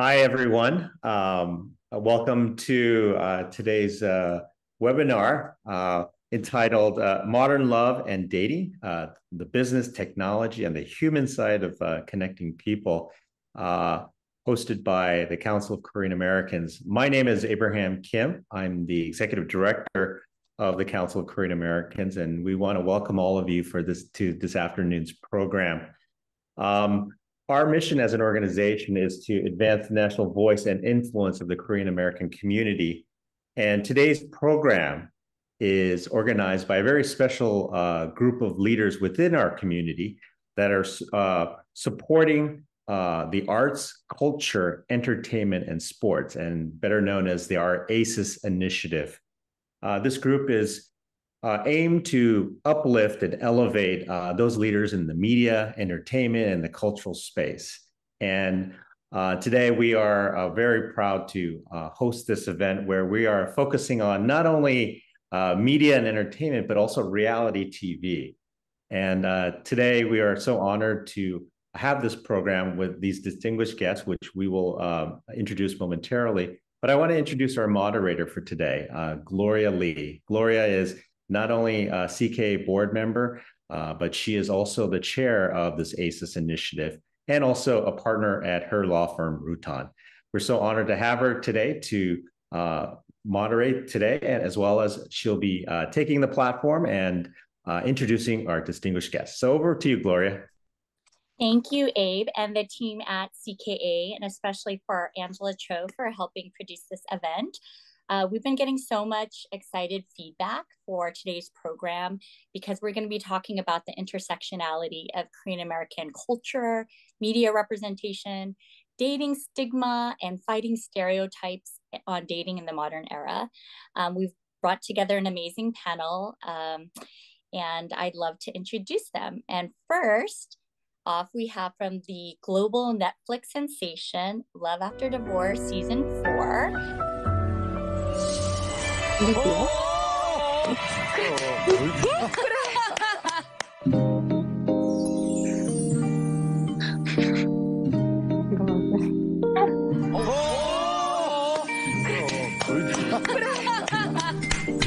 Hi, everyone. Welcome to today's webinar entitled Modern Love and Dating, the Business, Technology, and the Human Side of Connecting People, hosted by the Council of Korean Americans. My name is Abraham Kim. I'm the Executive Director of the Council of Korean Americans, and we want to welcome all of you for this afternoon's program. Our mission as an organization is to advance the national voice and influence of the Korean American community. And today's program is organized by a very special group of leaders within our community that are supporting the arts, culture, entertainment, and sports, and better known as our ACES initiative. This group is aim to uplift and elevate those leaders in the media, entertainment, and the cultural space. And today we are very proud to host this event where we are focusing on not only media and entertainment, but also reality TV. And today we are so honored to have this program with these distinguished guests, which we will introduce momentarily. But I want to introduce our moderator for today, Gloria Lee. Gloria is not only a CKA board member, but she is also the chair of this ACES initiative and also a partner at her law firm, Rutan. We're so honored to have her today to moderate today, and as well as she'll be taking the platform and introducing our distinguished guests. So over to you, Gloria. Thank you, Abe, and the team at CKA, and especially for Angela Cho for helping produce this event. We've been getting so much excited feedback for today's program because we're going to be talking about the intersectionality of Korean American culture, media representation, dating stigma, and fighting stereotypes on dating in the modern era. We've brought together an amazing panel, and I'd love to introduce them. And first off, we have from the global Netflix sensation, Love After Divorce Season 4.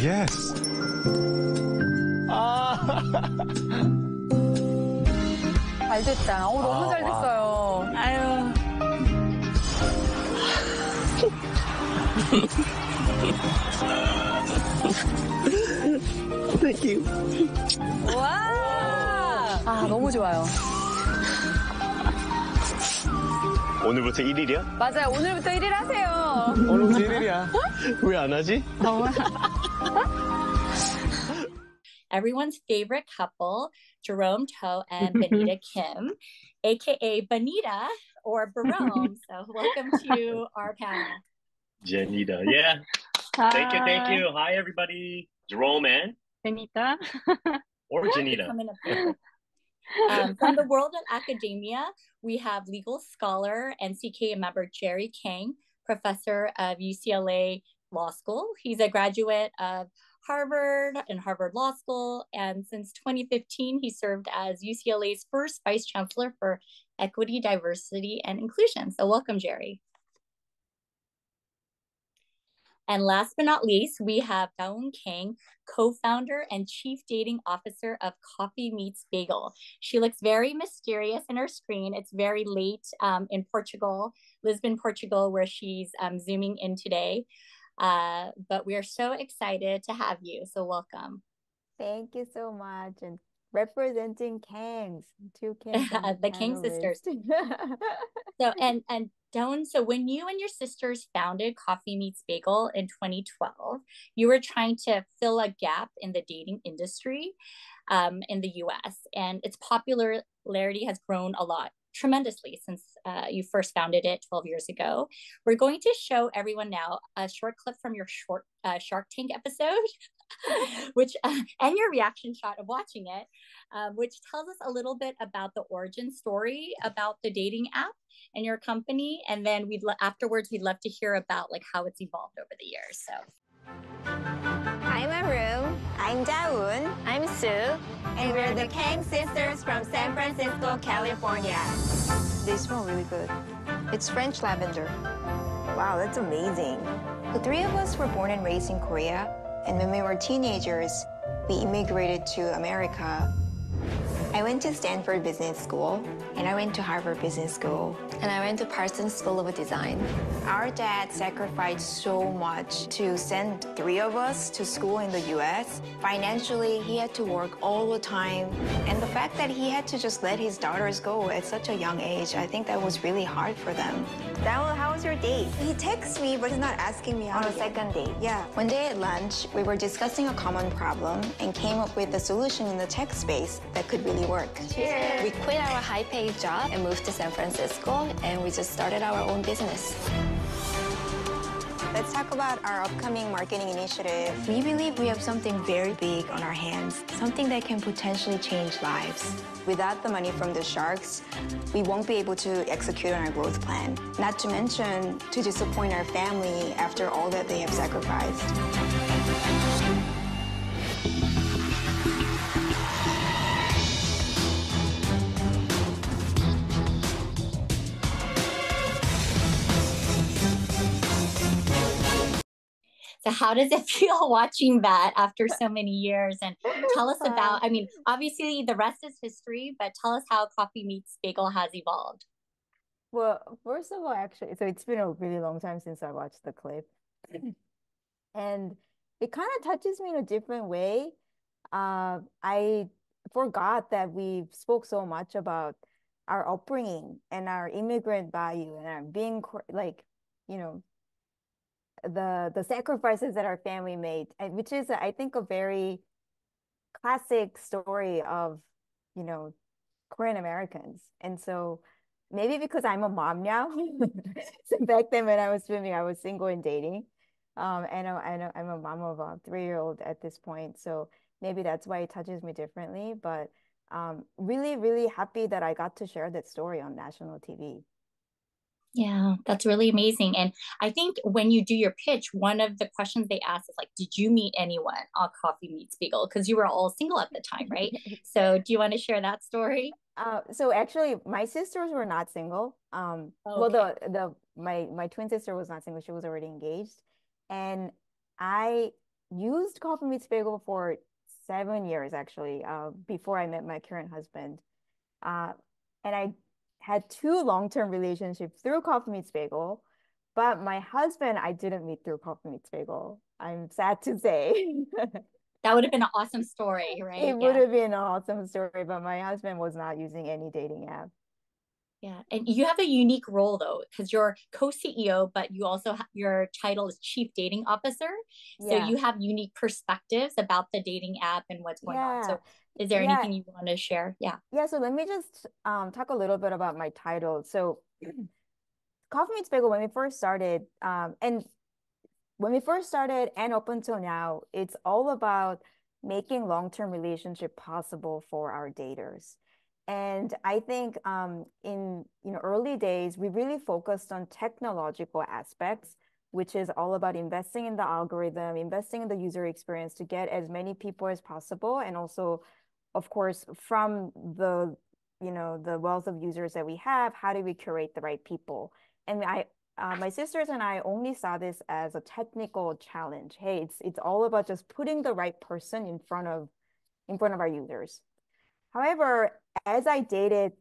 Yes. 잘 됐다. 너무 잘 됐어요. 아유. Thank you. 와. 너무 좋아요. 오늘부터 1일이야? 맞아요. 오늘부터 1일 하세요. 오늘부터 1일이야. 왜 안 하지? Everyone's favorite couple, Jerome To and Benita Kim, aka Benita or Barome. So welcome to our panel. Janita, yeah. Thank you. Hi, everybody. Jerome and Benita. or Janita. From the world of academia, we have legal scholar and CKA member Jerry Kang, professor of UCLA Law School. He's a graduate of Harvard and Harvard Law School, and since 2015, he served as UCLA's first vice chancellor for equity, diversity, and inclusion. So welcome, Jerry. And last but not least, we have Dawn Kang, co-founder and chief dating officer of Coffee Meets Bagel. She looks very mysterious in her screen. It's very late in Portugal, Lisbon, Portugal, where she's zooming in today. But we are so excited to have you. So welcome. Thank you so much. And representing Kangs, two Kangs. The Kang sisters. So and Dawn, so when you and your sisters founded Coffee Meets Bagel in 2012, you were trying to fill a gap in the dating industry in the US, and its popularity has grown a lot, tremendously, since you first founded it 12 years ago. We're going to show everyone now a short clip from your Shark Tank episode, which and your reaction shot of watching it, which tells us a little bit about the origin story about the dating app and your company. And then afterwards, we'd love to hear about like how it's evolved over the years. So I'm Arun. I'm Dawoon. I'm Sue. And we're the Kang sisters from San Francisco, California. They smell really good. It's French lavender. Wow, that's amazing. The three of us were born and raised in Korea, and when we were teenagers, we immigrated to America. I went to Stanford Business School, and I went to Harvard Business School, and I went to Parsons School of Design. Our dad sacrificed so much to send three of us to school in the US. Financially, he had to work all the time, and the fact that he had to just let his daughters go at such a young age, I think that was really hard for them. How was your date? He texts me, but he's not asking me out On a again. second date? Yeah. One day at lunch, we were discussing a common problem and came up with a solution in the tech space that could really work. Cheers. We quit our high-paid job and moved to San Francisco, and we just started our own business. Let's talk about our upcoming marketing initiative. We believe we have something very big on our hands, something that can potentially change lives. Without the money from the sharks, we won't be able to execute on our growth plan. Not to mention, to disappoint our family after all that they have sacrificed. So how does it feel watching that after so many years? And tell us about, I mean, obviously the rest is history, but tell us how Coffee Meets Bagel has evolved. Well, first of all, actually, so it's been a really long time since I watched the clip. And it kind of touches me in a different way. I forgot that we spoke so much about our upbringing and our immigrant value and our being like, you know, the sacrifices that our family made, which is, I think, a very classic story of, you know, Korean Americans. And so maybe because I'm a mom now, so back then when I was swimming, I was single and dating. And I'm a mom of a 3-year-old at this point. So maybe that's why it touches me differently. But really, really happy that I got to share that story on national TV. Yeah, that's really amazing. And I think when you do your pitch, one of the questions they ask is like, did you meet anyone on Coffee Meets Bagel? Because you were all single at the time, right? So do you want to share that story? So actually, my sisters were not single. Well, my twin sister was not single. She was already engaged. And I used Coffee Meets Bagel for 7 years, actually, before I met my current husband. And I had 2 long-term relationships through Coffee Meets Bagel, but my husband I didn't meet through Coffee Meets Bagel. I'm sad to say. That would have been an awesome story, right? It would have been an awesome story, but my husband was not using any dating app. Yeah, and you have a unique role though, because you're co-CEO, but you also your title is Chief Dating Officer. So Yeah. you have unique perspectives about the dating app and what's going on. So is there anything you want to share? Yeah. Yeah, so let me just talk a little bit about my title. So Coffee Meets Bagel, when we first started, and up until now, it's all about making long-term relationship possible for our daters. And I think in early days, we really focused on technological aspects, which is all about investing in the algorithm, investing in the user experience to get as many people as possible. And also, of course, from the wealth of users that we have, how do we curate the right people? And my sisters and I only saw this as a technical challenge. Hey, it's all about just putting the right person in front of our users. However, as I dated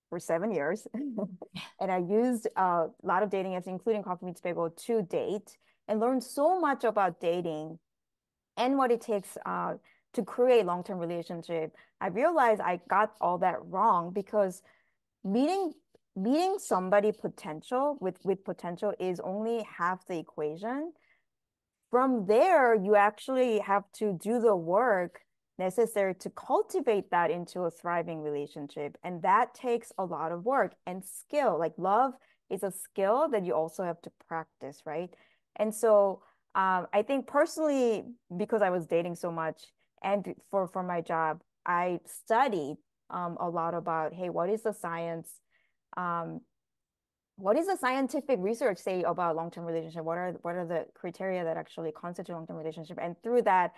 for 7 years, and I used a lot of dating apps, including Coffee Meets Bagel, to date, and learned so much about dating and what it takes to create long-term relationship, I realized I got all that wrong because meeting somebody with potential is only half the equation. From there, you actually have to do the work necessary to cultivate that into a thriving relationship. And that takes a lot of work and skill. Like love is a skill that you also have to practice, right? And so I think personally, because I was dating so much and for my job, I studied a lot about, hey, what is the science? What is the scientific research say about long-term relationship? What are the criteria that actually constitute long-term relationship? And through that,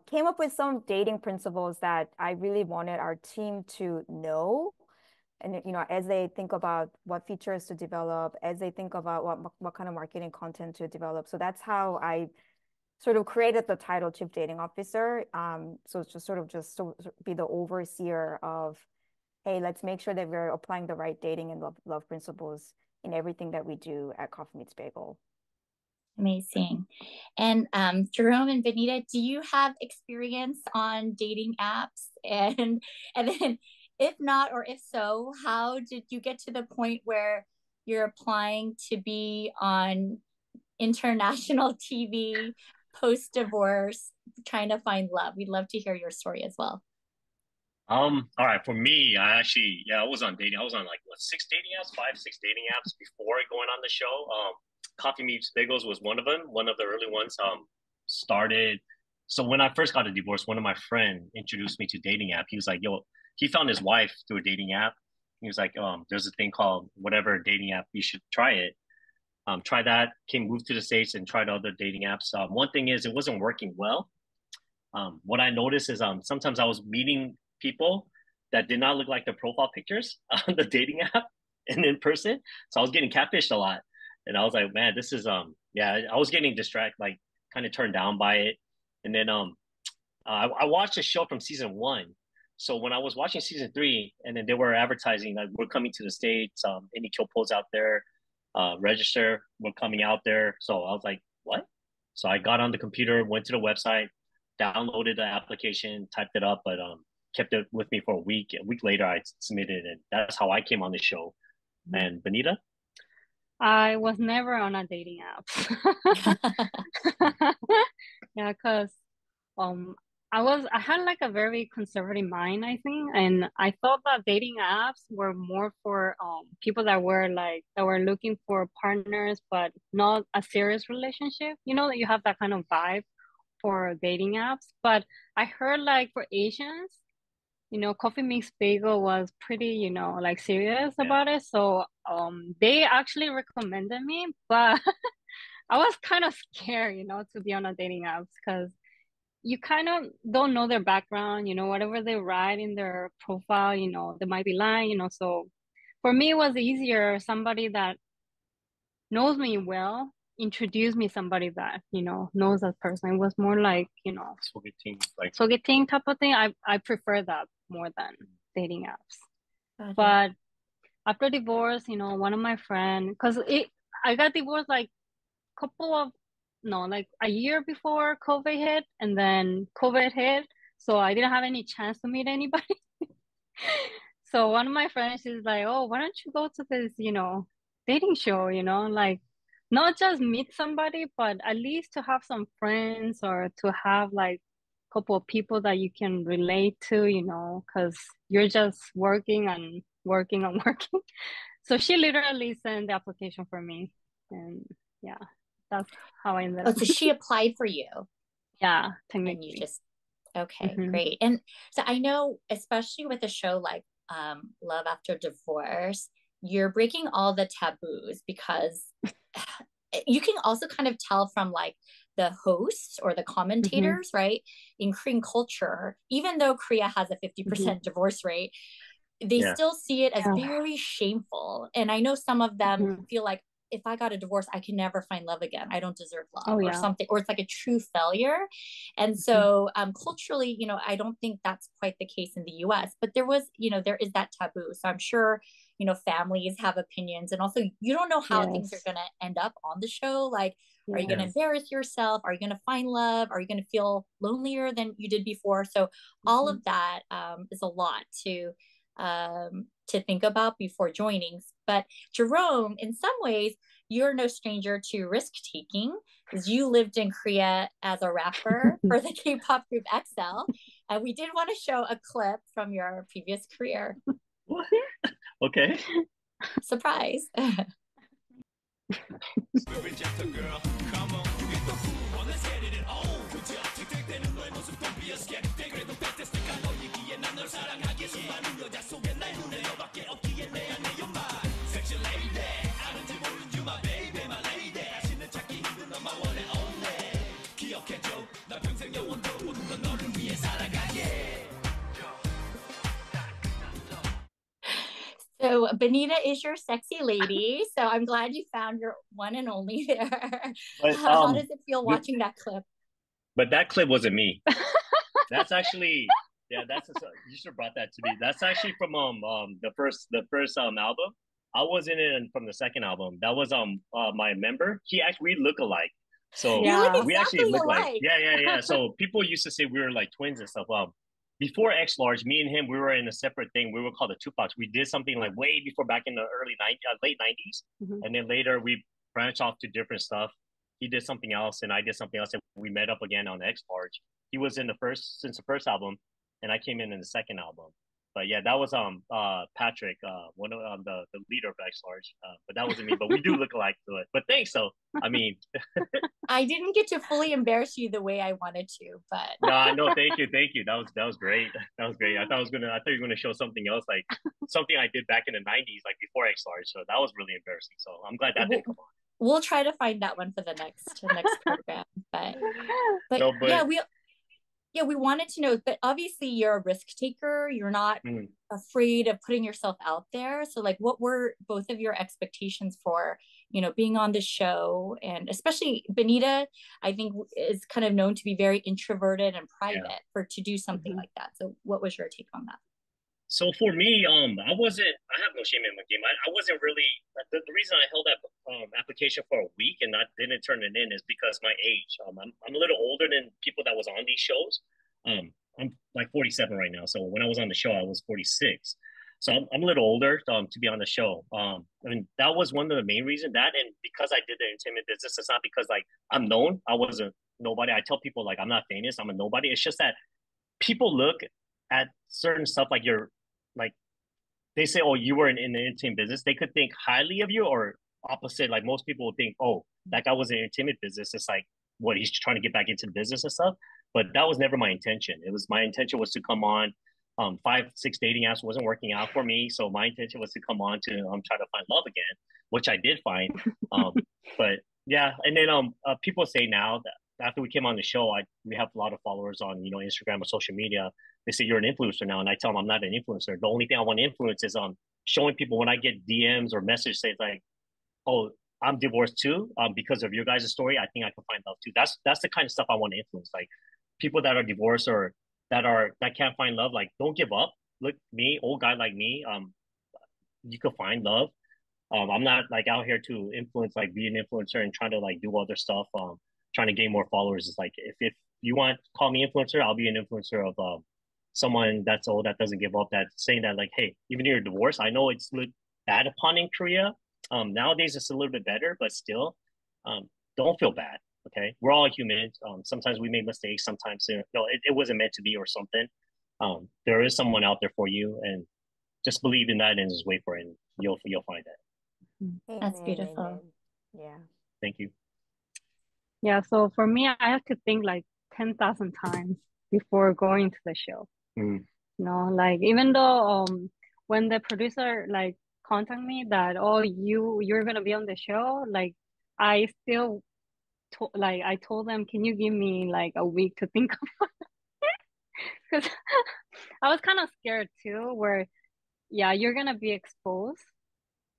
came up with some dating principles that I really wanted our team to know and as they think about what features to develop, as they think about what kind of marketing content to develop. So that's how I sort of created the title Chief Dating Officer. So it's just be the overseer of, hey, let's make sure that we're applying the right dating and love principles in everything that we do at Coffee Meets Bagel. Amazing. And Jerome and Benita, do you have experience on dating apps? And then if not, or if so, how did you get to the point where you're applying to be on international TV post-divorce, trying to find love? We'd love to hear your story as well. All right. For me, I was on dating. I was on like six dating apps before going on the show. Coffee Meets Bagels was one of them, one of the early ones. Started. So when I first got a divorce, one of my friend introduced me to dating app. He was like, yo, he found his wife through a dating app. He was like, there's a thing called whatever dating app, you should try it. Try that, moved to the States and tried other dating apps. One thing is it wasn't working well. What I noticed is sometimes I was meeting people that did not look like their profile pictures on the dating app and in person. So I was getting catfished a lot. And I was like, man, this is, I was getting distracted, like kind of turned down by it. And then I watched a show from season 1. So when I was watching season 3, and then they were advertising, like, we're coming to the States, any Kyopos out there, register, we're coming out there. So I was like, what? So I got on the computer, went to the website, downloaded the application, typed it up, but kept it with me for a week. A week later, I submitted it. That's how I came on the show. And Benita? I was never on a dating app. Yeah, because I had like a very conservative mind, I think, and I thought that dating apps were more for people that were looking for partners, but not a serious relationship. You know, that you have that kind of vibe for dating apps. But I heard like for Asians, Coffee Meets Bagel was pretty, like serious about it. So they actually recommended me, but I was kind of scared, to be on a dating apps because you kind of don't know their background, whatever they write in their profile, they might be lying, So for me, it was easier, somebody that knows me well, introduce me somebody that, knows that person. It was more like, sogeting type of thing. I prefer that more than dating apps. But after divorce, one of my friends, because I got divorced like a year before COVID hit, and then COVID hit, so I didn't have any chance to meet anybody. So one of my friends is like, oh, why don't you go to this, dating show, like not just meet somebody, but at least to have some friends or to have like a couple of people that you can relate to, because you're just working and working and working. So she literally sent the application for me, and yeah, that's how I ended up. So she applied for you. Yeah, technically. And you just, okay, great. And so I know, especially with a show like Love After Divorce, you're breaking all the taboos, because you can also kind of tell from like the hosts or the commentators, right? In Korean culture, even though Korea has a 50% divorce rate, they still see it as very shameful. And I know some of them feel like, if I got a divorce, I can never find love again. I don't deserve love or something, or it's like a true failure. And so culturally, I don't think that's quite the case in the US, but there is that taboo. So I'm sure, families have opinions, and also you don't know how things are going to end up on the show. Like, are you going to embarrass yourself? Are you going to find love? Are you going to feel lonelier than you did before? So all of that is a lot to think about before joining. But Jerome, in some ways, you're no stranger to risk taking, because you lived in Korea as a rapper for the K-pop group EXILE, and we did want to show a clip from your previous career. Okay. Surprise. So Benita is your sexy lady. So I'm glad you found your one and only there. But How does it feel watching that clip? But that clip wasn't me. That's actually, yeah, you should have brought that to me. That's actually from the first album. I wasn't in from the second album. That was my member. We look alike. So yeah. we actually look alike. Yeah. So people used to say we were like twins and stuff. Before X Large, me and him, we were in a separate thing. We were called the Tupacs. We did something like way before, back in the late 90s. And then later we branched off to different stuff. He did something else and I did something else, and we met up again on X Large. He was in the first album, and I came in the second album. But yeah, that was Patrick, one of the leader of X Large. But that wasn't me. But we do look alike to it. But thanks. So I mean, I didn't get to fully embarrass you the way I wanted to, but no, thank you. That was great. That was great. I thought you were gonna show something else, like something I did back in the 90s, like before X Large. So that was really embarrassing. So I'm glad that didn't come on. We'll try to find that one for the next program. But we wanted to know, but obviously you're a risk taker. You're not afraid of putting yourself out there. So like, what were both of your expectations for, being on the show? And especially Benita, I think, is kind of known to be very introverted and private to do something like that. So what was your take on that? So for me, I have no shame in my game. I wasn't really, the reason I held that application for a week and didn't turn it in is because my age. I'm a little older than people that was on these shows. I'm like 47 right now. So when I was on the show, I was 46. So I'm a little older to be on the show. I mean, that was one of the main reasons, and because I did the entertainment business, it's not because like I'm known. I wasn't nobody. I tell people like I'm not famous. I'm a nobody. It's just that people look at certain stuff like they say, oh, you were in the entertainment business. They could think highly of you, or opposite. Like most people would think, oh, that guy was in the entertainment business. It's like, what, he's trying to get back into the business and stuff. But that was never my intention. My intention was to come on. 5-6 dating apps wasn't working out for me. So my intention was to come on to try to find love again, which I did find. But yeah. And then people say now that after we came on the show, we have a lot of followers on, Instagram or social media. They say you're an influencer now. And I tell them I'm not an influencer. The only thing I want to influence is showing people when I get DMs or messages say like, oh, I'm divorced too. Because of your guys' story, I think I can find love too. That's the kind of stuff I want to influence. Like people that are divorced or that can't find love, like don't give up. Look, me, old guy like me, you could find love. I'm not like out here to influence, like be an influencer and trying to like do other stuff. Trying to gain more followers. Is like if you want to call me influencer, I'll be an influencer of someone that's old that doesn't give up. That's saying that like, hey, even if you're divorced, I know it's looked bad upon in Korea. Nowadays it's a little bit better, but still, don't feel bad. Okay, we're all humans. Sometimes we make mistakes. Sometimes it wasn't meant to be or something. There is someone out there for you, and just believe in that and just wait for it. And you'll find that. Amen, that's beautiful. Amen. Yeah. Thank you. Yeah. So for me, I have to think like 10,000 times before going to the show. Like even though when the producer like contact me that, oh, you're gonna be on the show, like I still I told them, can you give me like a week to think about it? Because I was kind of scared too, where you're gonna be exposed.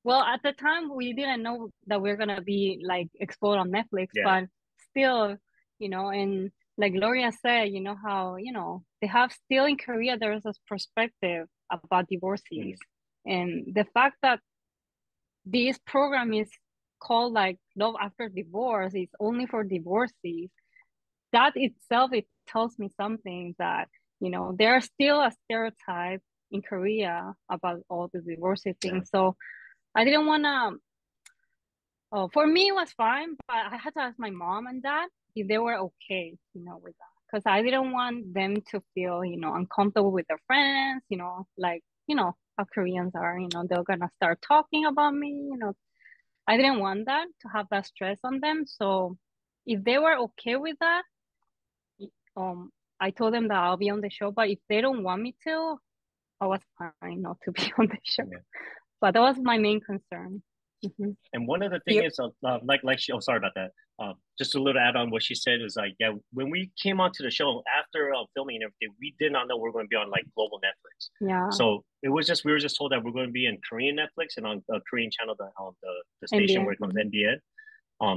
Well, at the time we didn't know that we're gonna be like exposed on Netflix, but still, and like Gloria said, how they have still in Korea there's this perspective about divorcees, and the fact that this program is called like Love After Divorce is only for divorcees, that itself, it tells me something that there's still a stereotype in Korea about all the divorcee things. So I didn't want to for me it was fine, but I had to ask my mom and dad if they were okay with that, because I didn't want them to feel uncomfortable with their friends, like how Koreans are, they're gonna start talking about me, I didn't want that, to have that stress on them. So if they were okay with that, I told them that I'll be on the show. But if they don't want me to, I was fine not to be on the show. But that was my main concern. And one of the things is sorry about that. Just a little add on what she said is like, when we came onto the show after filming and everything, we did not know we were going to be on like global Netflix. Yeah. So it was just, we were just told that we're going to be in Korean Netflix and on the Korean channel, the station NBN. where it comes NBN.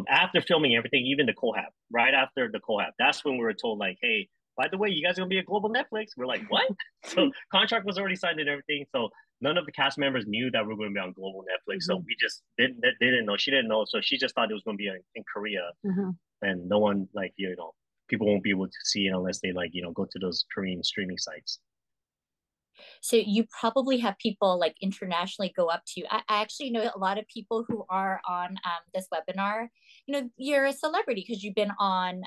After filming everything, even the collab, right after the collab, that's when we were told like, hey, by the way, you guys are gonna be a global Netflix. We're like, what? So contract was already signed and everything. So none of the cast members knew that we were going to be on global Netflix. So we just didn't know. She didn't know. So she just thought it was going to be in Korea, and no one like people won't be able to see it unless they like go to those Korean streaming sites. So you probably have people like internationally go up to you. I actually know a lot of people who are on this webinar. You're a celebrity because you've been on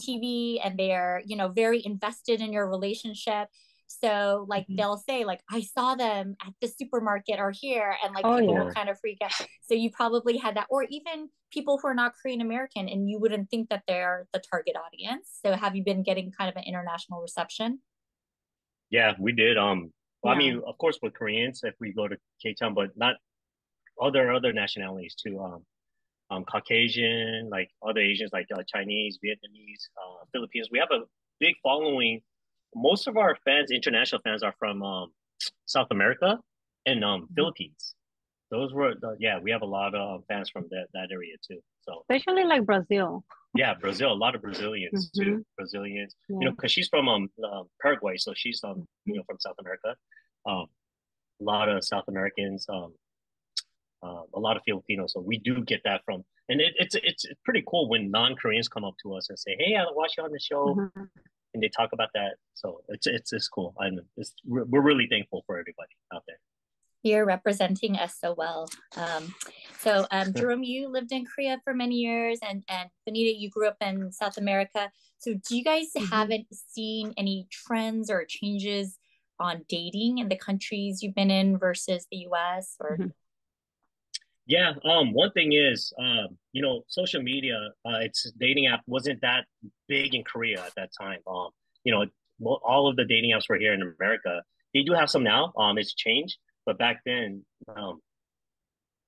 TV and they're, very invested in your relationship. So like they'll say like, I saw them at the supermarket or here, and like people will kind of freak out. So you probably had that, or even people who are not Korean American and you wouldn't think that they're the target audience. So have you been getting kind of an international reception? Yeah, we did. Well, I mean, of course, with Koreans, if we go to K-Town, but not other nationalities too. Caucasian, like other Asians, like Chinese, Vietnamese, Filipinos. We have a big following. Most of our fans, international fans, are from South America and Philippines. Those were we have a lot of fans from that area too. So especially like Brazil. Yeah, Brazil, a lot of Brazilians too. Brazilians, because she's from Paraguay, so she's from South America. A lot of South Americans, a lot of Filipinos. So we do get that from, and it's pretty cool when non-Koreans come up to us and say, "Hey, I watch you on the show," and they talk about that. So it's cool, and we're really thankful for everybody out there. You're representing us so well. Jerome, you lived in Korea for many years, and Benita, you grew up in South America. So do you guys haven't seen any trends or changes on dating in the countries you've been in versus the US? Or Yeah, one thing is, social media, its dating app wasn't that big in Korea at that time. All of the dating apps were here in America. They do have some now. It's changed. But back then,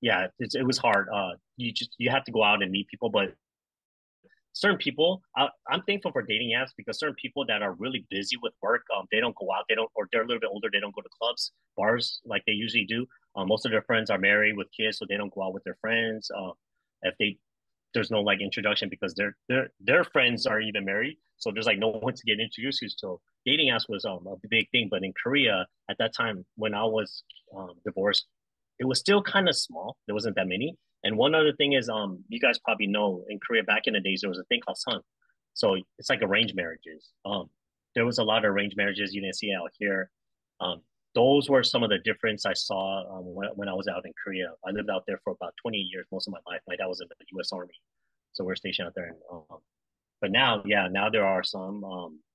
it was hard. You have to go out and meet people. But certain people, I'm thankful for dating apps because certain people that are really busy with work, they don't go out. Or they're a little bit older. They don't go to clubs, bars like they usually do. Most of their friends are married with kids, so they don't go out with their friends. There's no like introduction because their friends are even married, so there's like no one to get introduced to. So dating apps was a big thing. But in Korea at that time when I was divorced, it was still kind of small. There wasn't that many. And one other thing is, you guys probably know in Korea back in the days there was a thing called Sun. So it's like arranged marriages. There was a lot of arranged marriages you didn't see out here. Those were some of the difference I saw when I was out in Korea. I lived out there for about 20 years, most of my life. My dad was in the U.S. Army, so we're stationed out there. But now there are some.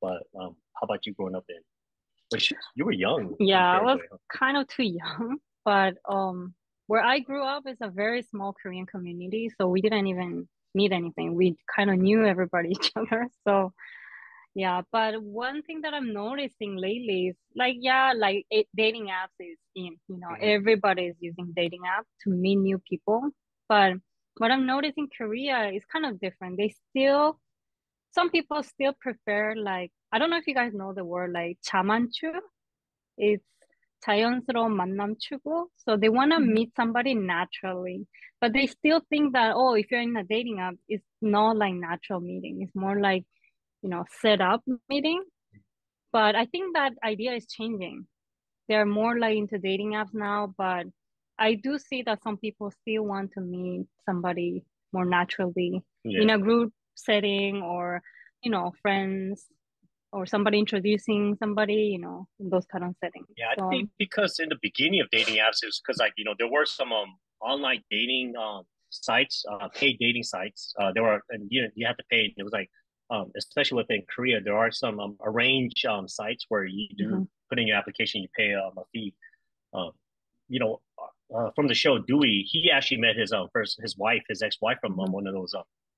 How about you growing up in? Which you were young. Yeah, I was kind of too young, but where I grew up is a very small Korean community, so we didn't even need anything. We kind of knew everybody, each other. So yeah, but one thing that I'm noticing lately is dating apps is in, everybody is using dating apps to meet new people. But what I'm noticing in Korea is kind of different. Some people still prefer I don't know if you guys know the word like 자만추. It's 자연스러운 만남 추구. So they want to meet somebody naturally, but they still think that, if you're in a dating app, it's not like natural meeting. It's more like, set up meeting. But I think that idea is changing. They're more like into dating apps now, but I do see that some people still want to meet somebody more naturally in a group setting, or, friends, or somebody introducing somebody, in those kind of settings. Yeah, I think because in the beginning of dating apps, it was because there were some online dating sites, paid dating sites. There were, and you had to pay. It was like, especially within Korea, there are some arranged sites where you do put in your application, you pay a fee. From the show Dewey, he actually met his ex-wife from one of those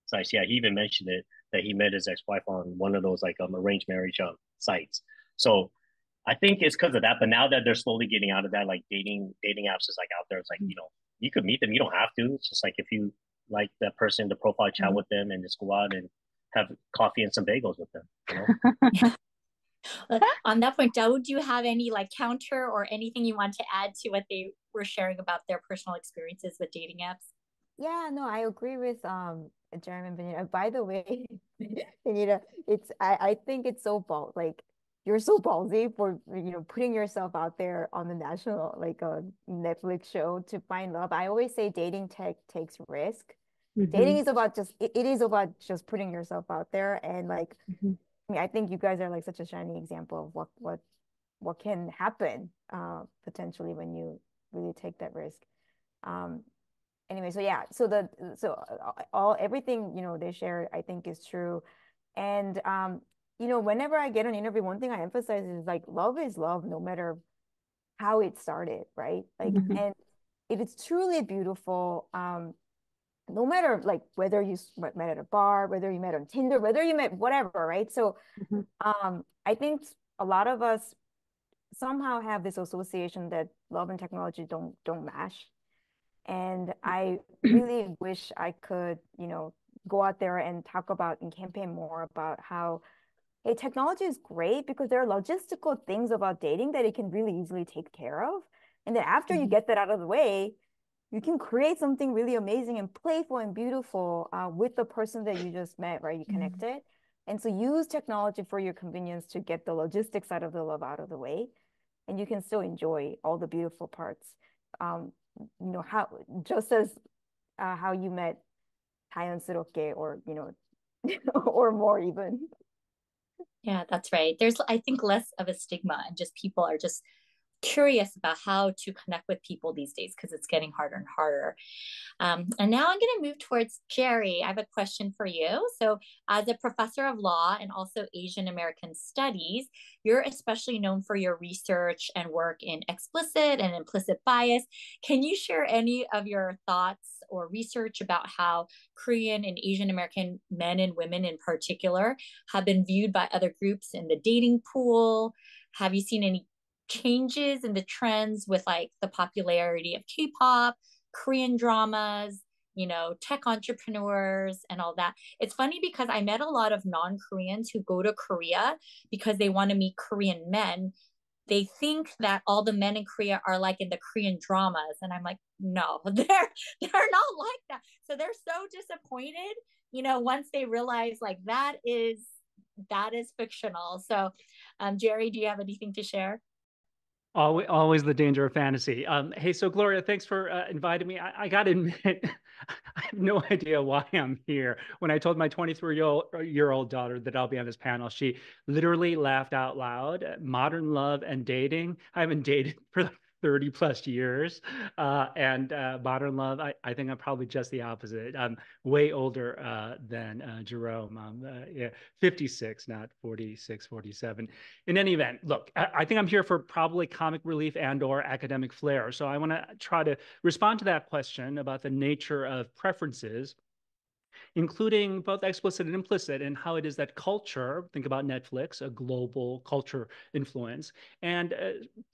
sites. Yeah, he even mentioned it, that he met his ex-wife on one of those arranged marriage sites. So I think it's because of that. But now that they're slowly getting out of that, like dating apps is like out there. It's like, you could meet them. You don't have to. It's just like if you like that person, the profile chat with them and just go out and have coffee and some bagels with them. On that point, Dao, do you have any like counter or anything you want to add to what they were sharing about their personal experiences with dating apps? Yeah, no, I agree with Jeremy and Benita. By the way, Benita, I think it's so bold. Like you're so ballsy for putting yourself out there on the national like a Netflix show to find love. I always say dating tech takes risk. Dating is about it is about just putting yourself out there and like I mean, I think you guys are like such a shining example of what can happen potentially when you really take that risk. Um, anyway, so yeah, all everything they share I think is true. And whenever I get an interview, one thing I emphasize is like love is love no matter how it started, right? Like and if it's truly beautiful, no matter like whether you met at a bar, whether you met on Tinder, whether you met whatever, right? So I think a lot of us somehow have this association that love and technology don't mash. And I really wish I could, go out there and talk about and campaign more about how, hey, technology is great because there are logistical things about dating that it can really easily take care of. And then after you get that out of the way, you can create something really amazing and playful and beautiful with the person that you just met, right? You connected. And so use technology for your convenience to get the logistics side of the love out of the way. And you can still enjoy all the beautiful parts. How just as how you met 자연스럽게 or or more even. Yeah, that's right. There's, I think, less of a stigma and just people are just curious about how to connect with people these days because it's getting harder and harder. And now I'm going to move towards Jerry. I have a question for you. So, as a professor of law and also Asian American studies, you're especially known for your research and work in explicit and implicit bias. Can you share any of your thoughts or research about how Korean and Asian American men and women in particular have been viewed by other groups in the dating pool? Have you seen any changes in the trends with like the popularity of K-pop, Korean dramas, tech entrepreneurs and all that? It's funny because I met a lot of non-Koreans who go to Korea because they want to meet Korean men. They think that all the men in Korea are like in the Korean dramas. And I'm like, no, they're not like that. So they're so disappointed, once they realize like that is fictional. So Jerry, do you have anything to share? Always the danger of fantasy. Hey, so Gloria, thanks for inviting me. I got to admit, I have no idea why I'm here. When I told my 23-year-old daughter that I'll be on this panel, she literally laughed out loud. Modern love and dating. I haven't dated for like 30 plus years. And modern love, I think I'm probably just the opposite. I'm way older than Jerome. I'm 56, not 46, 47. In any event, look, I think I'm here for probably comic relief and or academic flair. So I want to try to respond to that question about the nature of preferences, including both explicit and implicit, and how it is that culture, think about Netflix, a global culture influence, and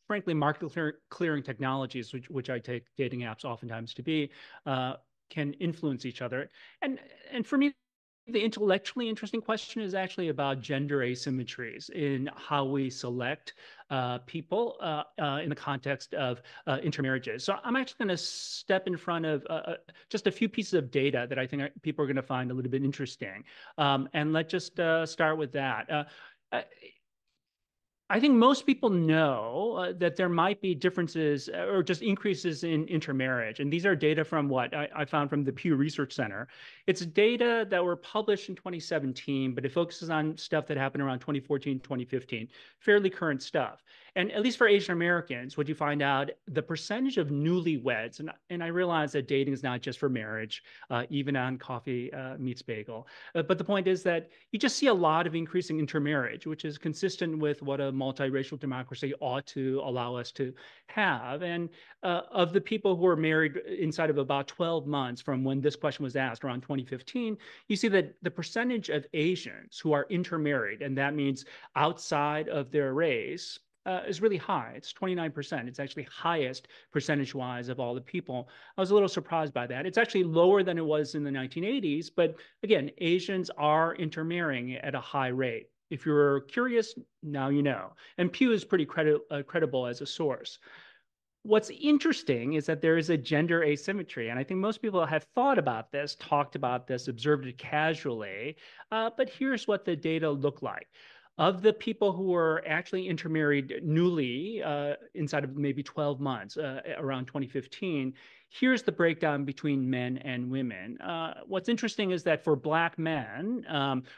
frankly, market clearing technologies, which I take dating apps oftentimes to be, can influence each other. And for me, the intellectually interesting question is actually about gender asymmetries in how we select people in the context of intermarriages. So I'm actually going to step in front of just a few pieces of data that I think people are going to find a little bit interesting. And let's just start with that. I think most people know that there might be differences or just increases in intermarriage. And these are data from what I found from the Pew Research Center. It's data that were published in 2017, but it focuses on stuff that happened around 2014, 2015, fairly current stuff. And at least for Asian Americans, what you find out, the percentage of newlyweds, and I realize that dating is not just for marriage, even on Coffee Meets Bagel. But the point is that you just see a lot of increasing intermarriage, which is consistent with what a multiracial democracy ought to allow us to have. And of the people who were married inside of about 12 months from when this question was asked around 2015, you see that the percentage of Asians who are intermarried, and that means outside of their race, is really high. It's 29%. It's actually highest percentage-wise of all the people. I was a little surprised by that. It's actually lower than it was in the 1980s, but again, Asians are intermarrying at a high rate. If you're curious, now you know. And Pew is pretty credible as a source. What's interesting is that there is a gender asymmetry. And I think most people have thought about this, talked about this, observed it casually. But here's what the data look like. Of the people who were actually intermarried newly inside of maybe 12 months, around 2015, here's the breakdown between men and women. What's interesting is that for Black men,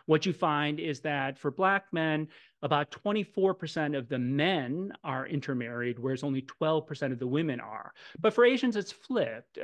what you find is that for Black men, about 24% of the men are intermarried, whereas only 12% of the women are. But for Asians, it's flipped.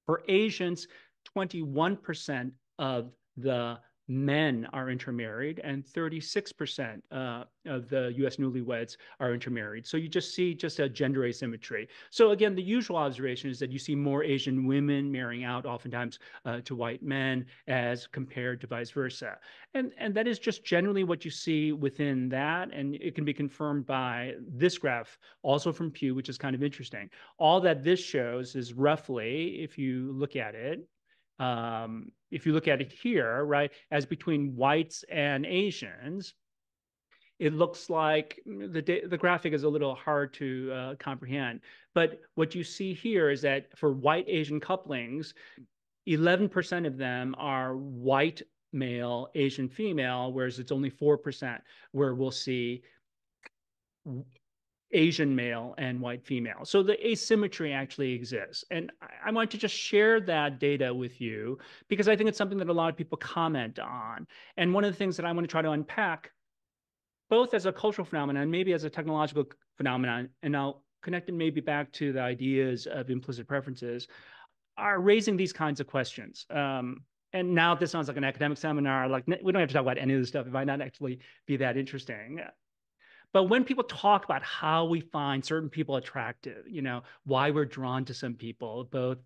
For Asians, 21% of the men are intermarried and 36% of the US newlyweds are intermarried. So you just see just a gender asymmetry. So again, the usual observation is that you see more Asian women marrying out oftentimes to white men as compared to vice versa. And that is just generally what you see within that. And it can be confirmed by this graph, also from Pew, which is kind of interesting. All that this shows is roughly, if you look at it, here, right, as between whites and Asians, it looks like the graphic is a little hard to comprehend. But what you see here is that for white Asian couplings, 11% of them are white male, Asian female, whereas it's only 4% where we'll see Asian male and white female. So the asymmetry actually exists. And I want to just share that data with you because I think it's something that a lot of people comment on. And one of the things that I want to try to unpack, both as a cultural phenomenon, maybe as a technological phenomenon, and I'll connect it maybe back to the ideas of implicit preferences, are raising these kinds of questions. And now this sounds like an academic seminar, like we don't have to talk about any of this stuff. It might not actually be that interesting. But when people talk about how we find certain people attractive, you know, why we're drawn to some people, both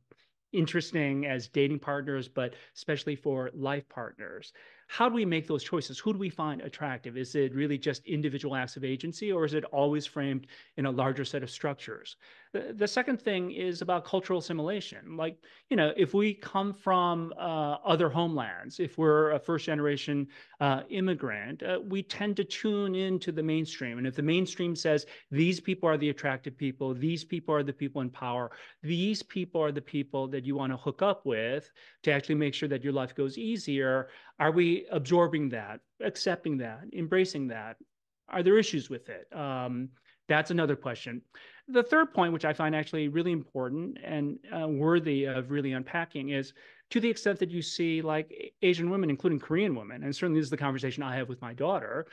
interesting as dating partners, but especially for life partners, how do we make those choices? Who do we find attractive? Is it really just individual acts of agency, or is it always framed in a larger set of structures? The second thing is about cultural assimilation. Like, you know, if we come from other homelands, if we're a first generation immigrant, we tend to tune into the mainstream. And if the mainstream says, these people are the attractive people, these people are the people in power, these people are the people that you want to hook up with to actually make sure that your life goes easier, are we absorbing that, accepting that, embracing that? Are there issues with it? That's another question. The third point, which I find actually really important and worthy of really unpacking, is to the extent that you see like Asian women, including Korean women, and certainly this is the conversation I have with my daughter,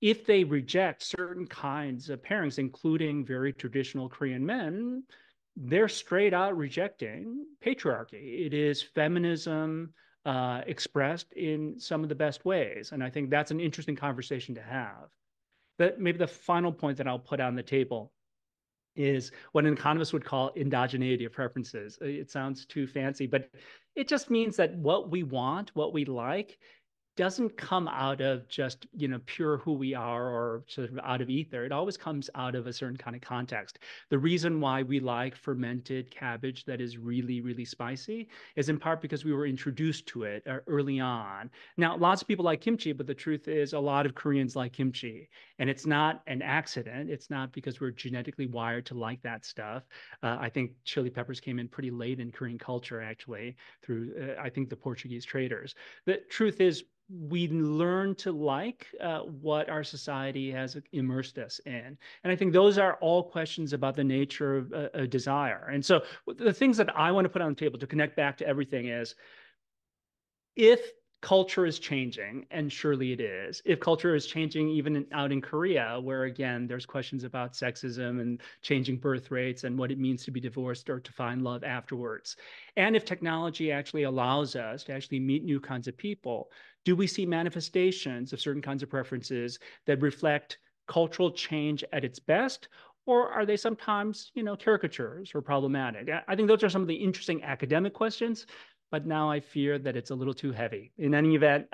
if they reject certain kinds of pairings, including very traditional Korean men, they're straight out rejecting patriarchy. It is feminism expressed in some of the best ways. And I think that's an interesting conversation to have. But maybe the final point that I'll put on the table is what an economist would call endogeneity of preferences. It sounds too fancy, but it just means that what we want, what we like, doesn't come out of just, you know, pure who we are or sort of out of ether. It always comes out of a certain kind of context. The reason why we like fermented cabbage that is really, really spicy is in part because we were introduced to it early on. Now, lots of people like kimchi, but the truth is a lot of Koreans like kimchi. And it's not an accident. It's not because we're genetically wired to like that stuff. I think chili peppers came in pretty late in Korean culture, actually, through, I think, the Portuguese traders. The truth is, we learn to like what our society has immersed us in. And I think those are all questions about the nature of a desire. And so the things that I want to put on the table to connect back to everything is, if culture is changing, and surely it is, if culture is changing even out in Korea, where again, there's questions about sexism and changing birth rates and what it means to be divorced or to find love afterwards. And if technology actually allows us to actually meet new kinds of people, do we see manifestations of certain kinds of preferences that reflect cultural change at its best? Or are they sometimes, you know, caricatures or problematic? I think those are some of the interesting academic questions, but now I fear that it's a little too heavy. In any event,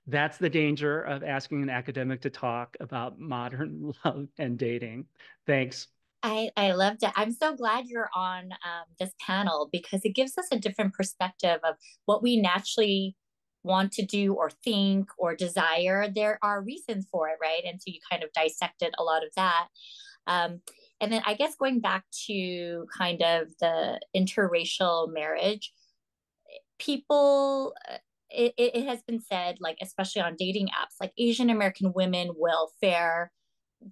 that's the danger of asking an academic to talk about modern love and dating. Thanks. I loved it. I'm so glad you're on this panel because it gives us a different perspective of what we naturally want to do or think or desire, there are reasons for it, right? And so you kind of dissected a lot of that. And then I guess going back to kind of the interracial marriage, people, it has been said, like, especially on dating apps, like Asian American women will fare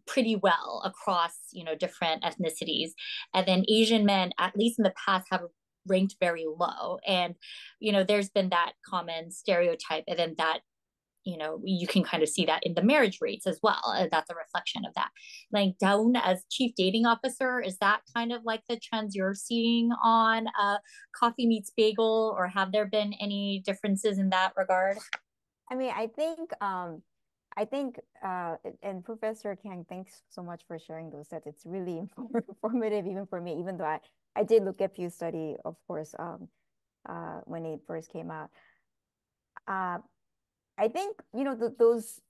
pretty well across, different ethnicities. And then Asian men, at least in the past, have ranked very low. And, there's been that common stereotype. And then that, you can kind of see that in the marriage rates as well. That's a reflection of that. Like, Dawn, as chief dating officer, is that kind of like the trends you're seeing on Coffee Meets Bagel, or have there been any differences in that regard? I mean, I think, and Professor Kang, thanks so much for sharing those stats. It's really informative even for me, even though I did look at Pew study, of course, when it first came out. I think, those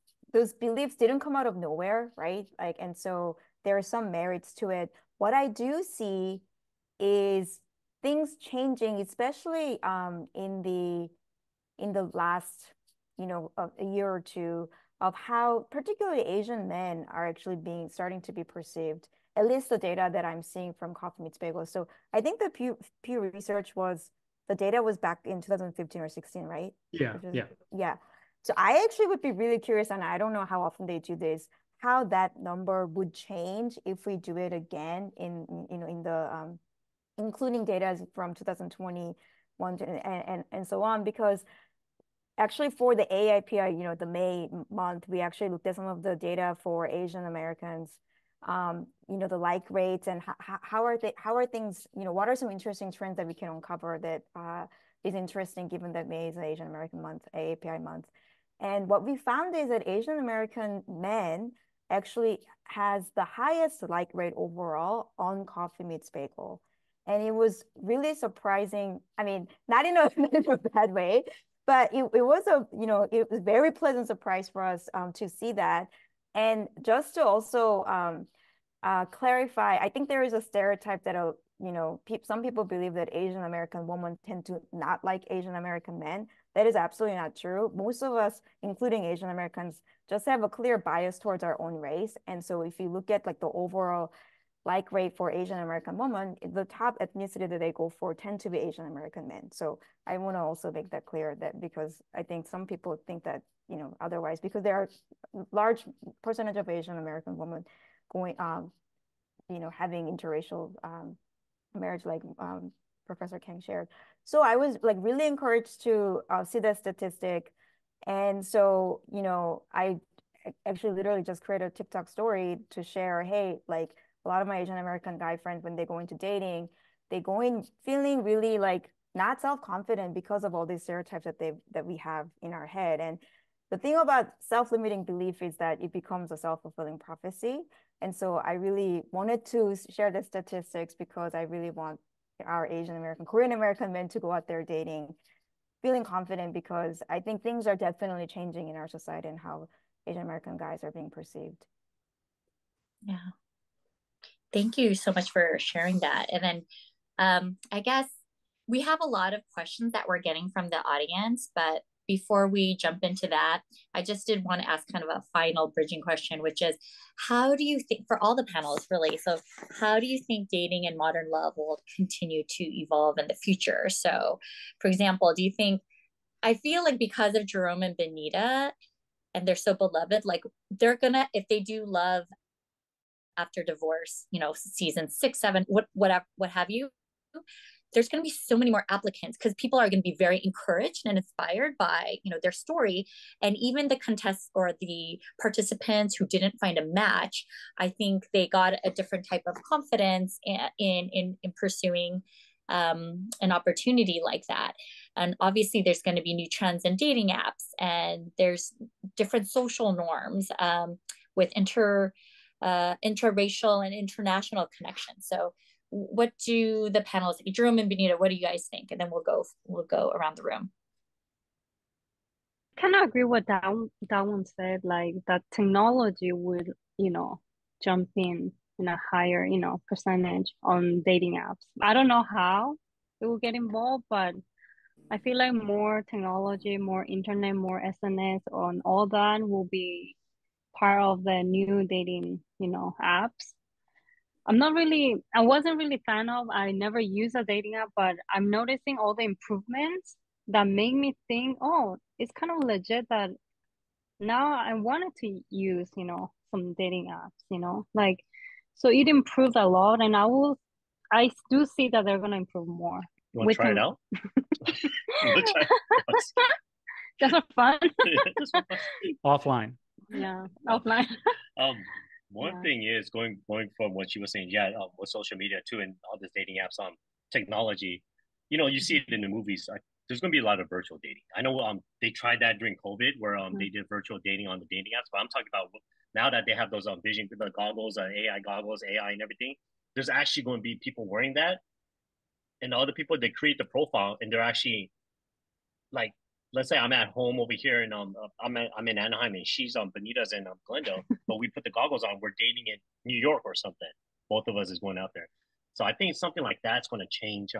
beliefs didn't come out of nowhere, right? Like, and so there are some merits to it. What I do see is things changing, especially in the last, a year or two, of how particularly Asian men are actually starting to be perceived, at least the data that I'm seeing from Coffee Meets Bagel. So I think the Pew research the data was back in 2015 or 16, right? Yeah. So I actually would be really curious, and I don't know how often they do this, how that number would change if we do it again in the including data from 2021 and so on, because actually for the AAPI, the May month, we actually looked at some of the data for Asian Americans, the like rates, and how are things, what are some interesting trends that we can uncover that is interesting, given that May is an Asian American month, AAPI month. And what we found is that Asian American men actually has the highest like rate overall on Coffee Meets Bagel. And it was really surprising. I mean, not in a bad way, but it was it was a very pleasant surprise for us to see that. And just to also clarify, I think there is a stereotype that some people believe that Asian American women tend to not like Asian American men. That is absolutely not true. Most of us, including Asian Americans, just have a clear bias towards our own race. And so if you look at like the overall like rate for Asian American women, the top ethnicity that they go for tend to be Asian American men. So I want to also make that clear, that because I think some people think that, otherwise, because there are large percentage of Asian American women going, having interracial marriage, like Professor Kang shared. So I was like really encouraged to see that statistic. And so, I actually literally just created a TikTok story to share, hey, like a lot of my Asian American guy friends, when they go into dating, they go in feeling really like not self-confident because of all these stereotypes that we have in our head. And the thing about self-limiting belief is that it becomes a self-fulfilling prophecy. And so I really wanted to share the statistics because I really want our Asian American, Korean American men to go out there dating, feeling confident, because I think things are definitely changing in our society and how Asian American guys are being perceived. Yeah. Thank you so much for sharing that. And then I guess we have a lot of questions that we're getting from the audience, but before we jump into that, I just did want to ask kind of a final bridging question, which is, how do you think, for all the panels really, so how do you think dating and modern love will continue to evolve in the future? So for example, do you think, I feel like because of Jerome and Benita, and they're so beloved, like they're gonna, if they do love after divorce, season 6, 7, whatever, what have you, there's going to be so many more applicants because people are going to be very encouraged and inspired by, their story. And even the contests or the participants who didn't find a match, I think they got a different type of confidence in pursuing an opportunity like that. And obviously there's going to be new trends in dating apps, and there's different social norms with interracial and international connections. So what do the panelists, Jerome and Benita, what do you guys think? And then we'll go around the room. Kind of agree with that one said, like that technology would, jump in a higher, percentage on dating apps. I don't know how it will get involved, but I feel like more technology, more internet, more SNS on all that will be part of the new dating, apps. I wasn't really fan of, I never used a dating app, but I'm noticing all the improvements that make me think, oh, it's kind of legit that now I wanted to use, some dating apps, like, so it improved a lot, and I do see that they're gonna improve more. You want to try it out? Just for fun. Offline. Yeah, offline. One thing is going from what you were saying, with social media too, and all this dating apps, technology. You see it in the movies. There's going to be a lot of virtual dating. I know they tried that during COVID, where they did virtual dating on the dating apps. But I'm talking about now that they have those vision, the goggles, AI goggles, AI and everything. There's actually going to be people wearing that, and the other people, they create the profile, and they're actually like, let's say I'm at home over here, and I'm in Anaheim, and she's Benita's in Glendale, but we put the goggles on. We're dating in New York or something. Both of us is going out there. So I think something like that's going to change.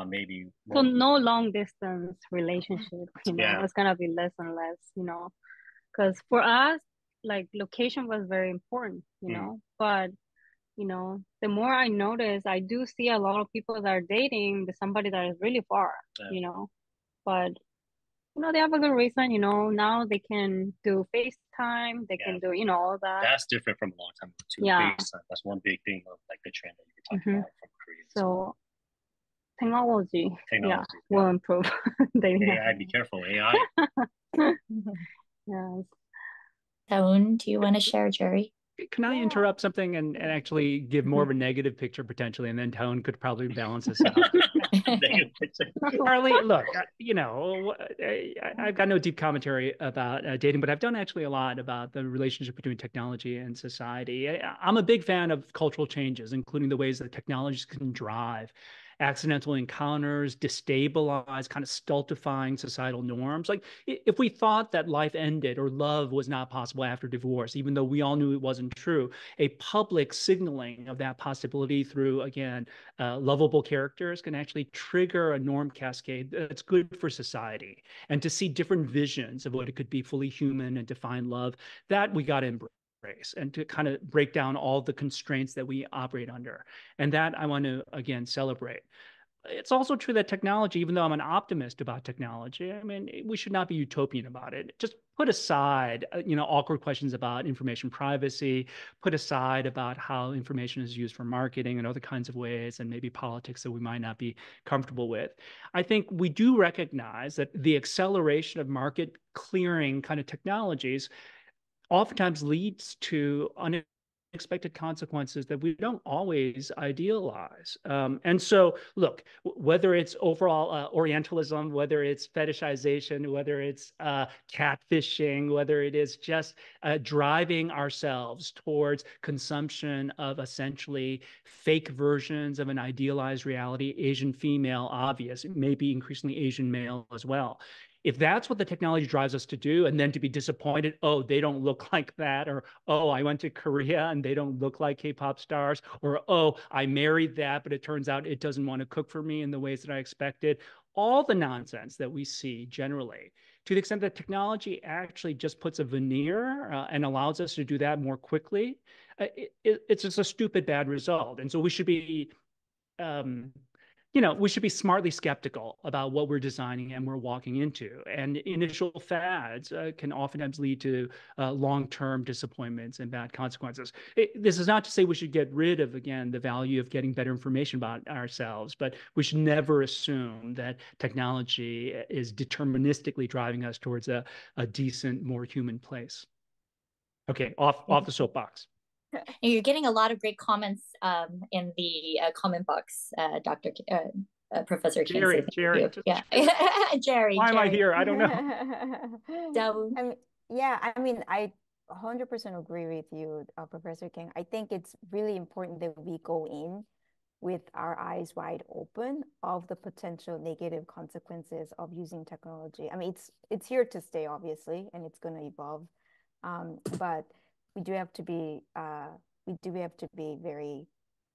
Maybe. So no long distance relationship. It's gonna be less and less. Because for us, like, location was very important. But the more I notice, I do see a lot of people that are dating somebody that is really far. But they have a good reason. Now they can do FaceTime. They can do all that. That's different from a long time ago too. Yeah, FaceTime. That's one big thing of like the trend that you were talking about from Korea. So technology will improve. AI, be careful, AI. Yes. Dawoon, do you want to share, Jerry? Can I interrupt something and actually give more of a negative picture potentially, and then Dawoon could probably balance this out? Carly, look, I've got no deep commentary about dating, but I've done actually a lot about the relationship between technology and society. I'm a big fan of cultural changes, including the ways that technologies can drive accidental encounters, destabilize, kind of stultifying societal norms. Like, if we thought that life ended or love was not possible after divorce, even though we all knew it wasn't true, a public signaling of that possibility through, again, lovable characters can actually trigger a norm cascade that's good for society. And to see different visions of what it could be fully human and define love, that we got to embrace, and to kind of break down all the constraints that we operate under. And that I want to, again, celebrate. It's also true that technology, even though I'm an optimist about technology, I mean, we should not be utopian about it. Just put aside, awkward questions about information privacy, put aside about how information is used for marketing and other kinds of ways, and maybe politics that we might not be comfortable with. I think we do recognize that the acceleration of market clearing kind of technologies oftentimes leads to unexpected consequences that we don't always idealize. And so, look, whether it's overall Orientalism, whether it's fetishization, whether it's catfishing, whether it is just driving ourselves towards consumption of essentially fake versions of an idealized reality, Asian female, obvious, maybe increasingly Asian male as well. If that's what the technology drives us to do, and then to be disappointed, oh, they don't look like that, or, oh, I went to Korea and they don't look like K-pop stars, or, oh, I married that, but it turns out it doesn't want to cook for me in the ways that I expected. All the nonsense that we see generally, to the extent that technology actually just puts a veneer and allows us to do that more quickly, it's just a stupid, bad result. And so we should be we should be smartly skeptical about what we're designing and we're walking into. And initial fads can oftentimes lead to long-term disappointments and bad consequences. This is not to say we should get rid of, again, the value of getting better information about ourselves, but we should never assume that technology is deterministically driving us towards a decent, more human place. Okay, off the soapbox. And you're getting a lot of great comments in the comment box, Professor King. Jerry. Jerry. Why am I here? I don't know. I mean, I 100% agree with you, Professor King. I think it's really important that we go in with our eyes wide open of the potential negative consequences of using technology. I mean, it's here to stay, obviously, and it's going to evolve. But we do have to be very,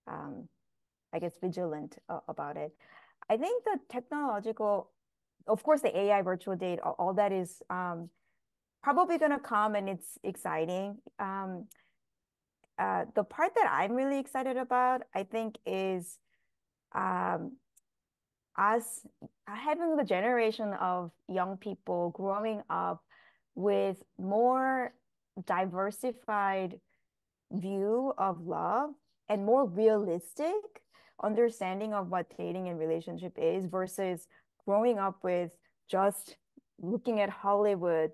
I guess, vigilant about it. I think the technological, of course, the AI virtual date, all that is probably going to come, and it's exciting. The part that I'm really excited about, I think, is us having the generation of young people growing up with more diversified view of love and more realistic understanding of what dating and relationship is versus growing up with just looking at Hollywood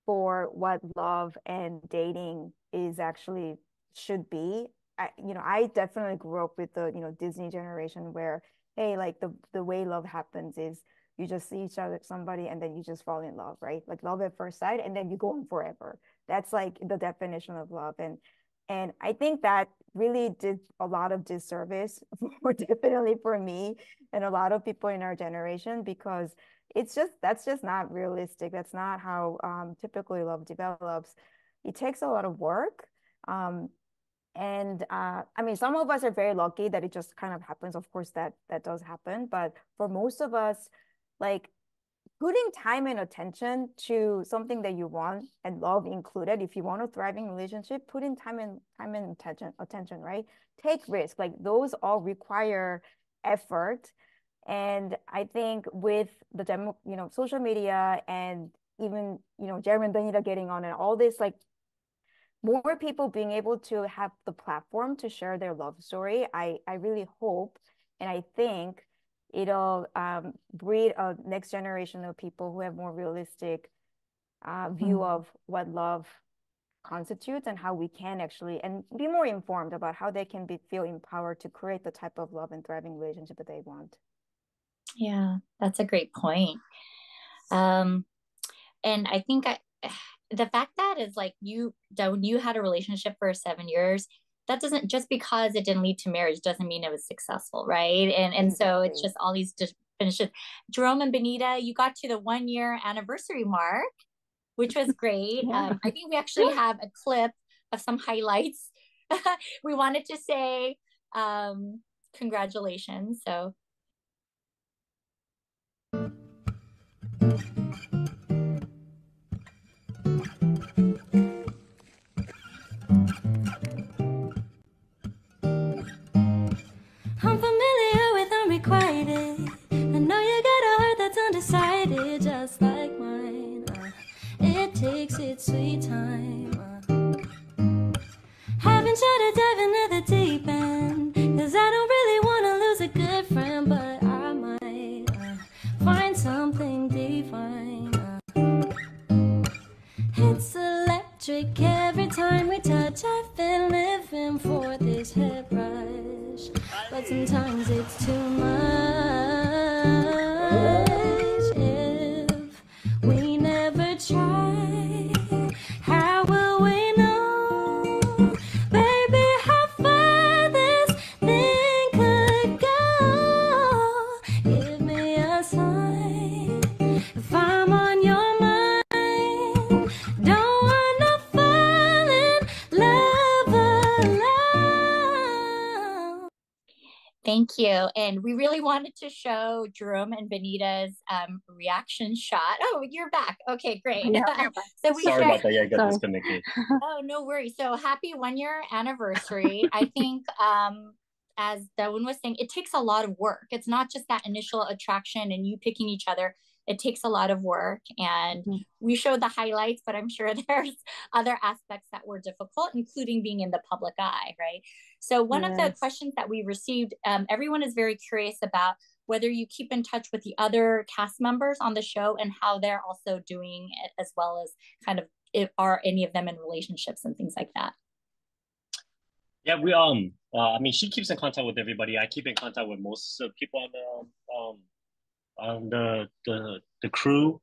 for what love and dating is actually should be. I definitely grew up with the, Disney generation where, hey, like the way love happens is you just see each other, somebody, and then you just fall in love, right? Like love at first sight, and then you go on forever. That's like the definition of love. And I think that really did a lot of disservice definitely for me and a lot of people in our generation, because that's just not realistic. That's not how typically love develops. It takes a lot of work. I mean, some of us are very lucky that it just kind of happens. Of course, that does happen. But for most of us, like putting time and attention to something that you want, and love included, if you want a thriving relationship, put in time and attention, right? Take risk. Like those all require effort. And I think with the social media and even, Jeremy and Benita getting on and all this, like more people being able to have the platform to share their love story, I really hope and I think it'll breed a next generation of people who have more realistic view of what love constitutes and how we can actually, and be more informed about how they can feel empowered to create the type of love and thriving relationship that they want. Yeah, that's a great point. And I think the fact that is like when you had a relationship for 7 years, that doesn't, just because it didn't lead to marriage doesn't mean it was successful, right? And so it's just all these finishes. Jerome and Benita, you got to the 1 year anniversary mark, which was great. Yeah. I think we actually have a clip of some highlights. We wanted to say congratulations. So I'm familiar with unrequited. I know you got a heart that's undecided, just like mine. It takes its sweet time. Haven't tried to dive into the deep end, 'cause I don't really want to lose a good friend, but I might find something divine. It's electric every time we touch. I've been living for this head rush, but sometimes it's too much. If we never try, how will we know, baby, how far this thing could go? Give me a sign if I'm on your mind. Don't wanna fall in love alone. thank you. And we really wanted to show Jerome and Benita's reaction shot. Oh, you're back. Okay, great. Yeah, So we Sorry shared. about that. Yeah, I got Sorry. disconnected. Oh, no worries. So happy 1 year anniversary. I think as Dawoon was saying, it takes a lot of work. It's not just that initial attraction and you picking each other. It takes a lot of work. And we showed the highlights, but I'm sure there's other aspects that were difficult, including being in the public eye, right? So one of the questions that we received, everyone is very curious about whether you keep in touch with the other cast members on the show and how they're also doing it, as well as kind of are any of them in relationships and things like that. Yeah, we I mean, she keeps in contact with everybody. I keep in contact with most of the people on the crew.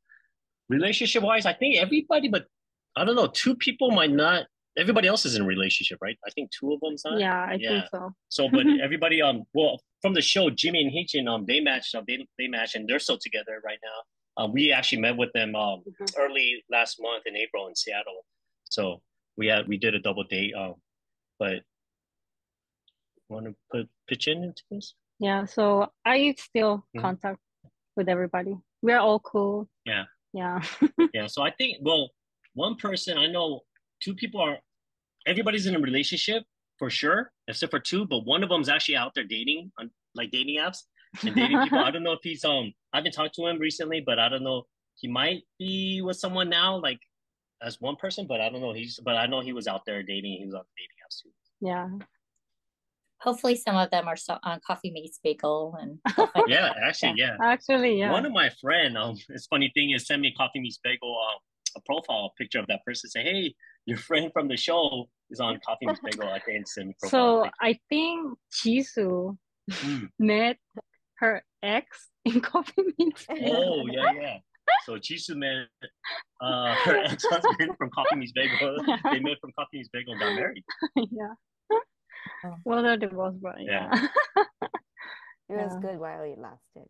Relationship wise, I think everybody, but I don't know, two people might not. Everybody else is in a relationship, right? I think two of them's not. Yeah, I think so. So, but everybody, well, from the show, Jimmy and Heejin, they matched, they matched, and they're still together right now. We actually met with them early last month in April in Seattle. So we did a double date. But want to pitch in into this? Yeah, so I still contact with everybody. We're all cool. Yeah. Yeah. Yeah. So I think, well, one person I know, two people are, everybody's in a relationship for sure, except for two, but one of them's actually out there dating on like dating apps and dating people. I don't know if he's I haven't talked to him recently, but I don't know. He might be with someone now, like as one person, but I don't know. But I know he was out there dating. He was on dating apps too. Yeah. Hopefully some of them are on Coffee Meets Bagel and yeah, actually, yeah. Actually, yeah. One of my friend, this funny thing is send me Coffee Meets Bagel a profile picture of that person. Say, hey, your friend from the show is on Coffee Meets Bagel. I think send me profile. So I think Jisoo met her ex in Coffee Meets Bagel. Oh yeah. So Jisoo met her ex-husband from Coffee Meets Bagel. They met from Coffee Meets Bagel and got married. Yeah. Well, they're divorced, but yeah. It was good while it lasted.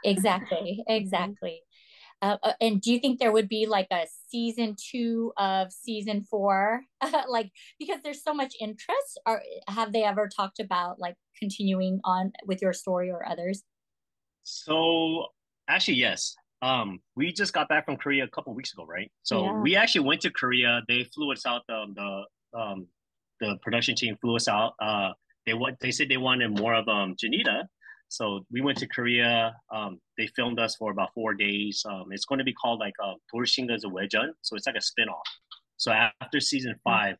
Exactly. And do you think there would be like a season 2 of season 4? Like, because there's so much interest, or have they ever talked about like continuing on with your story or others? So actually, yes. We just got back from Korea a couple of weeks ago, right? So we actually went to Korea. They flew us out. The production team flew us out. They said they wanted more of Janita. So we went to Korea. They filmed us for about 4 days. It's going to be called like Dorshinga's Wejeon. So it's like a spinoff. So after season 5,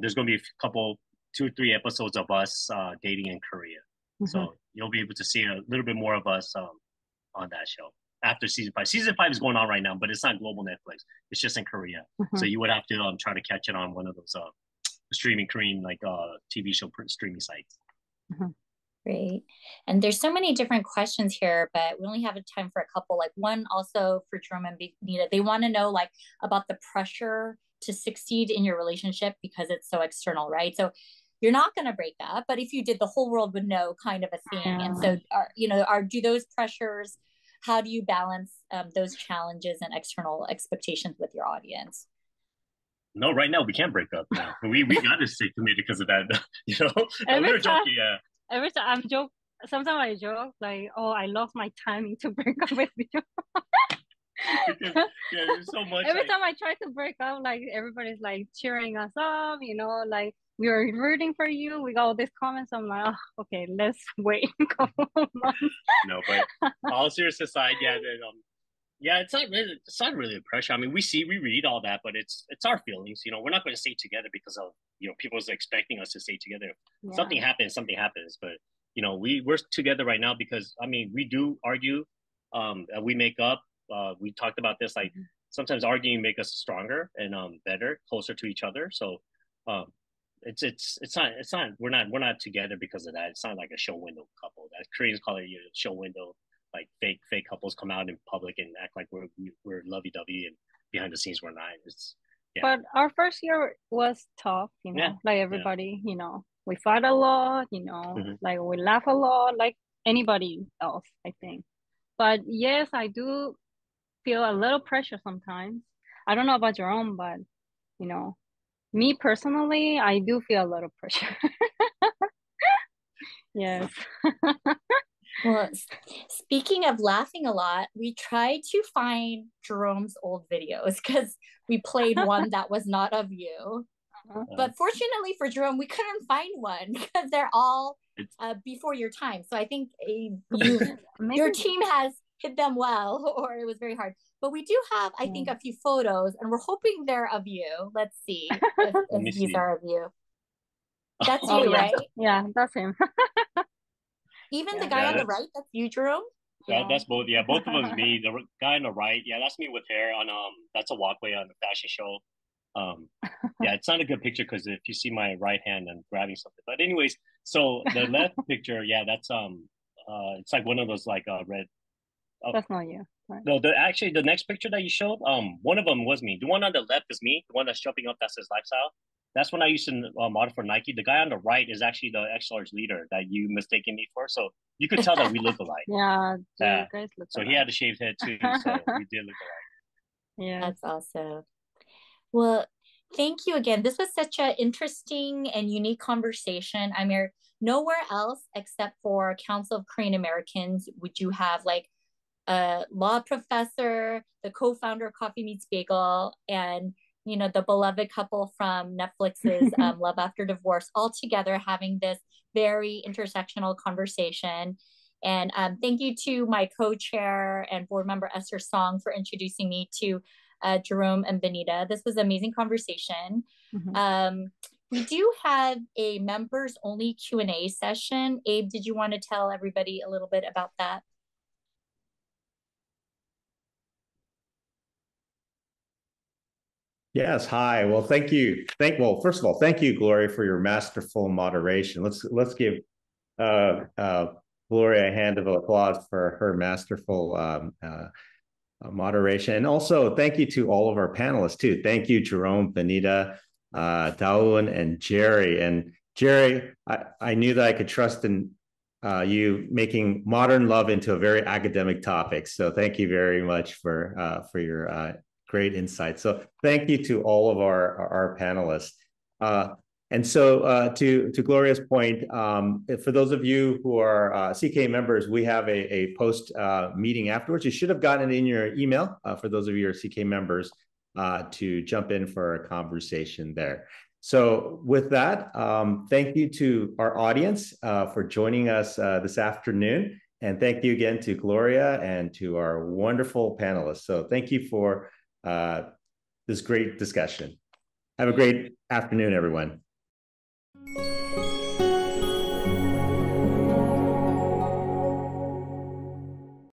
there's going to be a couple, 2-3 episodes of us dating in Korea. So you'll be able to see a little bit more of us on that show after season 5. Season 5 is going on right now, but it's not global Netflix. It's just in Korea. So you would have to try to catch it on one of those streaming Korean like TV show streaming sites. Great. And there's so many different questions here, but we only have time for a couple. Like one also for Jerome and Benita, they want to know like about the pressure to succeed in your relationship because it's so external, right? So you're not going to break up, but if you did, the whole world would know, kind of a thing. And so do those pressures, how do you balance those challenges and external expectations with your audience? No, right now we can't break up. Now. We got to stay committed because of that. We're joking, yeah. Every time I'm joke, sometimes I joke like, "Oh, I lost my timing to break up with you." Because, there's so much. Every time I try to break up, like everybody's like cheering us up, like we are rooting for you. We got all these comments. I'm like, oh, okay, let's wait a couple of months. No, but all serious aside, it's not really a pressure. I mean, we read all that, but it's our feelings. We're not going to stay together because of people's expecting us to stay together. Yeah. Something happens. But we're together right now because we do argue. We make up. We talked about this. Like sometimes arguing make us stronger and better, closer to each other. So it's not. We're not together because of that. It's not like a show window couple. That Koreans call it show window. Like fake couples come out in public and act like we're lovey-dovey, and behind the scenes we're not. But our first year was tough, like everybody, we fought a lot, like we laugh a lot, like anybody else, I think. But yes, I do feel a little pressure sometimes. I don't know about your own, but me personally, I do feel a little pressure. Yes. Well, speaking of laughing a lot, we tried to find Jerome's old videos because we played one that was not of you. But fortunately for Jerome, we couldn't find one because they're all before your time. So I think your team has hid them well, or it was very hard. But we do have, I think, a few photos, and we're hoping they're of you. Let's see if these are of you. That's you, right? Yeah, that's him. Even the guy on the right, that's you, Jerome? That's both. Yeah, both of them is me. The guy on the right, that's me with hair on. That's a walkway on the fashion show. It's not a good picture because if you see my right hand, I'm grabbing something. But anyways, so the left picture, that's it's like one of those like red. That's not you. Right. No, the next picture that you showed, one of them was me. The one on the left is me. The one that's jumping up, that says lifestyle. That's when I used to model for Nike. The guy on the right is actually the X-Large leader that you mistaken me for. So you could tell that we look alike. You guys look so alike. He had a shaved head too, so we did look alike. Yeah. That's awesome. Well, Thank you again. This was such an interesting and unique conversation. I mean, nowhere else except for Council of Korean Americans would you have like a law professor, the co-founder of Coffee Meets Bagel, and the beloved couple from Netflix's Love After Divorce, all together having this very intersectional conversation. And thank you to my co-chair and board member Esther Song for introducing me to Jerome and Benita. This was an amazing conversation. We do have a members only Q&A session. Abe, did you want to tell everybody a little bit about that? Yes. Hi. Well, thank you. Well, first of all, thank you, Gloria, for your masterful moderation. Let's give Gloria a hand of applause for her masterful moderation. And also thank you to all of our panelists too. Thank you, Jerome, Benita, Dawoon, and Jerry. And Jerry, I knew that I could trust in you making modern love into a very academic topic. So thank you very much for your great insight. So thank you to all of our panelists. And so to Gloria's point, for those of you who are CK members, we have a post meeting afterwards. You should have gotten it in your email for those of you who are CK members to jump in for a conversation there. So with that, thank you to our audience for joining us this afternoon. And thank you again to Gloria and to our wonderful panelists. So thank you for this great discussion. Have a great afternoon, everyone.